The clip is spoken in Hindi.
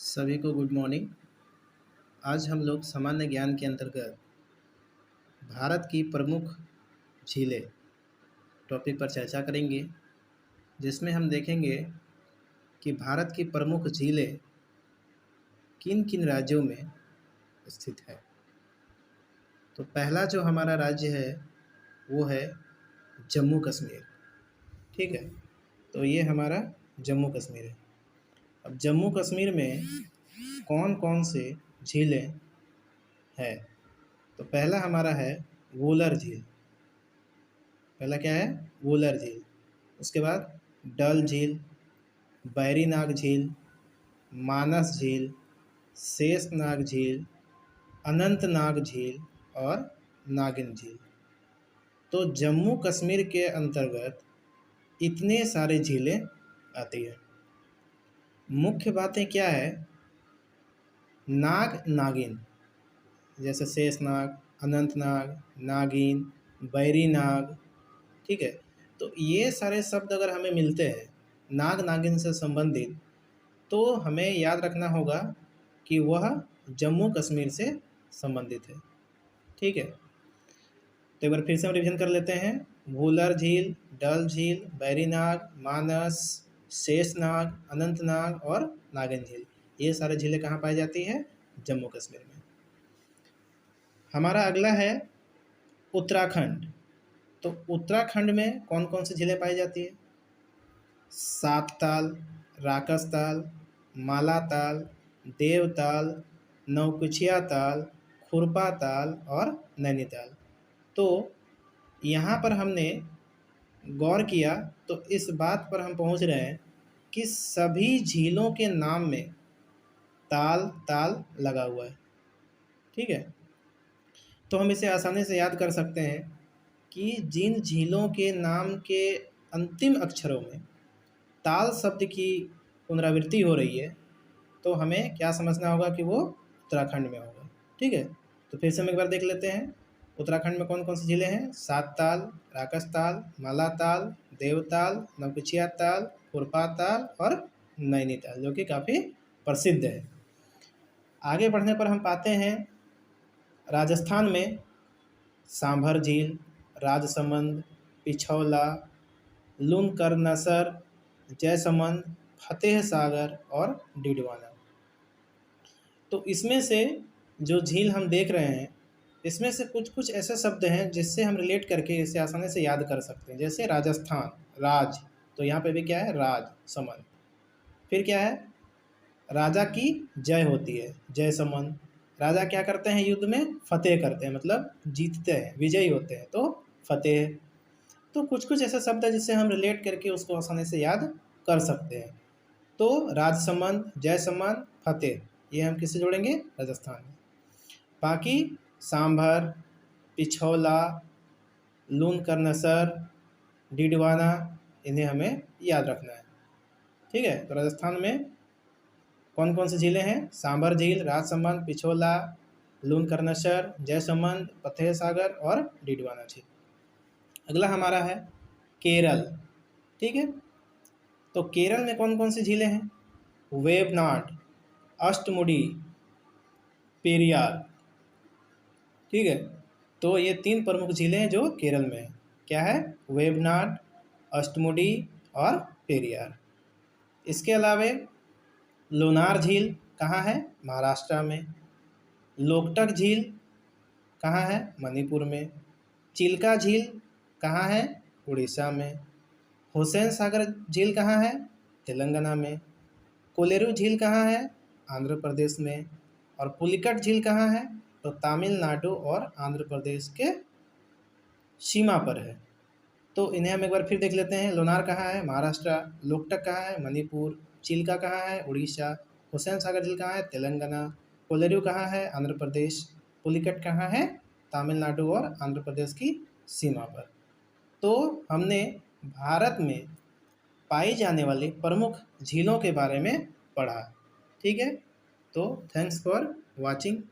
सभी को गुड मॉर्निंग। आज हम लोग सामान्य ज्ञान के अंतर्गत भारत की प्रमुख झीलें टॉपिक पर चर्चा करेंगे, जिसमें हम देखेंगे कि भारत की प्रमुख झीलें किन किन राज्यों में स्थित है। तो पहला जो हमारा राज्य है वो है जम्मू कश्मीर। ठीक है, तो ये हमारा जम्मू कश्मीर है। अब जम्मू कश्मीर में कौन कौन से झीलें हैं? तो पहला हमारा है वुलर झील। पहला क्या है? वुलर झील। उसके बाद डल झील, बैरीनाग झील, मानस झील, शेषनाग झील, अनंतनाग झील और नागिन झील। तो जम्मू कश्मीर के अंतर्गत इतने सारे झीलें आती है। मुख्य बातें क्या है? नाग नागिन, जैसे शेषनाग, अनंतनाग, नागिन, बैरीनाग। ठीक है, तो ये सारे शब्द अगर हमें मिलते हैं नाग नागिन से संबंधित, तो हमें याद रखना होगा कि वह जम्मू कश्मीर से संबंधित है। ठीक है, तो एक बार फिर से हम रिवीजन कर लेते हैं। वुलर झील, डल झील, बैरीनाग, मानस, शेषनाग, अनंतनाग और नागिन झील, ये सारे झीलें कहाँ पाई जाती है? जम्मू कश्मीर में। हमारा अगला है उत्तराखंड। तो उत्तराखंड में कौन कौन सी झीलें पाई जाती है? सातताल, राकसताल, मालाताल, देवताल, नौकुचिया ताल, खुरपा ताल और नैनीताल। तो यहाँ पर हमने गौर किया तो इस बात पर हम पहुँच रहे हैं कि सभी झीलों के नाम में ताल ताल लगा हुआ है। ठीक है, तो हम इसे आसानी से याद कर सकते हैं कि जिन झीलों के नाम के अंतिम अक्षरों में ताल शब्द की पुनरावृत्ति हो रही है, तो हमें क्या समझना होगा कि वो उत्तराखंड में होगा। ठीक है, तो फिर से हम एक बार देख लेते हैं उत्तराखंड में कौन कौन सी झीलें हैं। सातताल, राकसताल, मालाताल, देवताल, नौकुचिया ताल, खुरपा ताल और नैनीताल, जो कि काफ़ी प्रसिद्ध है। आगे बढ़ने पर हम पाते हैं राजस्थान में सांभर झील, राजसमंद, पिछौला, लूनकरनसर, जयसमंद, फतेह सागर और डिडवाना। तो इसमें से जो झील हम देख रहे हैं, इसमें से कुछ कुछ ऐसे शब्द हैं जिससे हम रिलेट करके इसे आसानी से याद कर सकते हैं। जैसे राजस्थान, राज, तो यहाँ पे भी क्या है? राज समंद। फिर क्या है? राजा की जय होती है, जय समंद। राजा क्या करते हैं? युद्ध में फतेह करते हैं, मतलब जीतते हैं, विजयी होते हैं, तो फतेह। तो कुछ कुछ ऐसे शब्द है जिससे हम रिलेट करके उसको आसानी से याद कर सकते हैं। तो राजसमंद, जयसमंद, फतेह, ये हम किससे जोड़ेंगे? राजस्थान में। बाकी सांभर, पिछौला, लूनकरनसर, डिडवाना, इन्हें हमें याद रखना है। ठीक है, तो राजस्थान में कौन कौन सी झीलें हैं? सांभर झील, राजसमंद, पिछौला, लूनकरनसर, जयसमंद, फतेह सागर और डिडवाना झील। अगला हमारा है केरल। ठीक है, तो केरल में कौन कौन सी झीलें हैं? वेबनाड, अष्टमुडी, पेरियार। ठीक है, तो ये तीन प्रमुख झीलें हैं जो केरल में है। क्या है? वेबनाड, अष्टमुडी और पेरियार। इसके अलावे लोनार झील कहाँ है? महाराष्ट्र में। लोकटक झील कहाँ है? मणिपुर में। चिल्का झील कहाँ है? उड़ीसा में। हुसैन सागर झील कहाँ है? तेलंगाना में। कोलेरू झील कहाँ है? आंध्र प्रदेश में। और पुलिकट झील कहाँ है? तो तमिलनाडु और आंध्र प्रदेश के सीमा पर है। तो इन्हें हम एक बार फिर देख लेते हैं। लोनार कहाँ है? महाराष्ट्र। लोकटक कहाँ है? मणिपुर। चिल्का कहाँ है? उड़ीसा। हुसैन सागर झील कहाँ है? तेलंगाना। कोलेरू कहाँ है? आंध्र प्रदेश। पुलिकट कहाँ है? तमिलनाडु और आंध्र प्रदेश की सीमा पर। तो हमने भारत में पाई जाने वाली प्रमुख झीलों के बारे में पढ़ा। ठीक है, तो थैंक्स फॉर वॉचिंग।